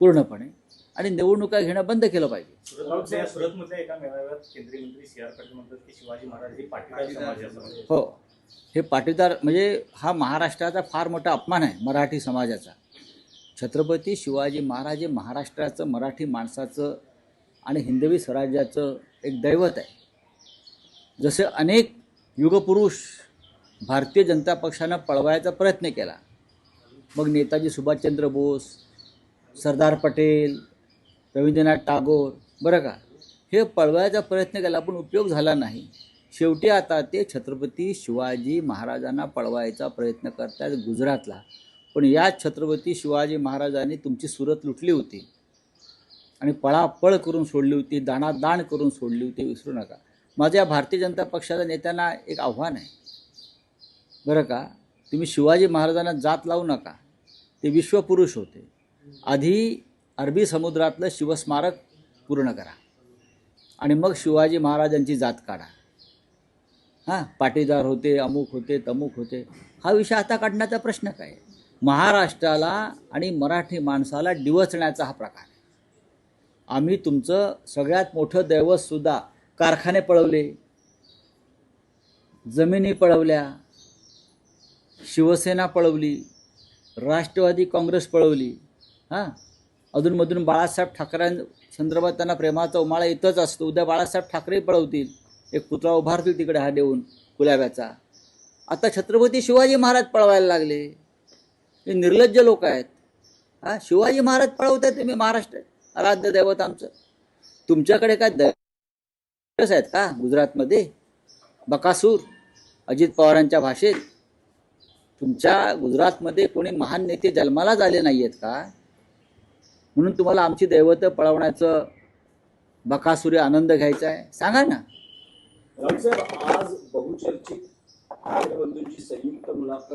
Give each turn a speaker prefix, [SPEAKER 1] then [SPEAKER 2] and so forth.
[SPEAKER 1] पूर्णपणे, आणि निवडणुका घेणं बंद केलं पाहिजे.
[SPEAKER 2] सुरतमधल्या एका मेळाव्यात केंद्रीय मंत्री C.R. पाटील म्हणतात की शिवाजी महाराज हे पाटीदार समाजाचं म्हणजे.
[SPEAKER 1] हो, हे पाटीदार म्हणजे हा महाराष्ट्राचा फार मोठा अपमान आहे मराठी समाजाचा. छत्रपती शिवाजी महाराज हे महाराष्ट्राचं, मराठी माणसाचं आणि हिंदवी स्वराज्याचं एक दैवत आहे. जसे अनेक युगपुरुष भारतीय जनता पक्षानं पळवायचा प्रयत्न केला, मग नेताजी सुभाषचंद्र बोस, सरदार पटेल, रवींद्रनाथ टागोर, बरं का, हे पळवायचा प्रयत्न केला पण उपयोग झाला नाही. शेवटी आता ते छत्रपती शिवाजी महाराजांना पळवायचा प्रयत्न करतात गुजरातला. पण याच छत्रपती शिवाजी महाराजांनी तुमची सुरत लुटली होती आणि पळापळ करून सोडली होती, दाणादाण करून सोडली होती, विसरू नका. माझ्या भारतीय जनता पक्षाच्या नेत्यांना एक आव्हान आहे, बरं का, तुम्ही शिवाजी महाराजांना जात लावू नका. ते विश्वपुरुष होते. आधी अरबी समुद्रातलं शिवस्मारक पूर्ण करा आणि मग शिवाजी महाराजांची जात काढा. हां, पाटीदार होते, अमुक होते, तमुक होते, हा विषय आता काढण्याचा प्रश्न काय? महाराष्ट्राला आणि मराठी माणसाला डिवचण्याचा हा प्रकार आहे. आम्ही तुमचं सगळ्यात मोठं दैवतसुद्धा कारखाने पळवले, जमिनी पळवल्या, शिवसेना पळवली, राष्ट्रवादी काँग्रेस पळवली. हां, अधूनमधून बाळासाहेब ठाकरेंसंदर्भात त्यांना प्रेमाचा उमाळा येतच असतो. उद्या बाळासाहेब ठाकरे पळवतील, एक पुतळा उभारतील तिकडे हा देऊन कुलाब्याचा. आता छत्रपती शिवाजी महाराज पळवायला लागले. हे निर्लज्ज लोक आहेत. हां, शिवाजी महाराज पळवतात तुम्ही, महाराष्ट्र आराध्य दैवत आमचं. तुमच्याकडे काय दैवत आहेत का गुजरातमध्ये? बकासूर, अजित पवारांच्या भाषेत. तुमच्या गुजरातमध्ये कोणी महान नेते जन्मालाच आले नाही आहेत का? म्हणून तुम्हाला आमची दैवतं पळवण्याचं बकासुरी आनंद घ्यायचा आहे? सांगा ना.
[SPEAKER 3] रामसाहेब, आज बहुचर्चित बंधूंची संयुक्त मुलाखत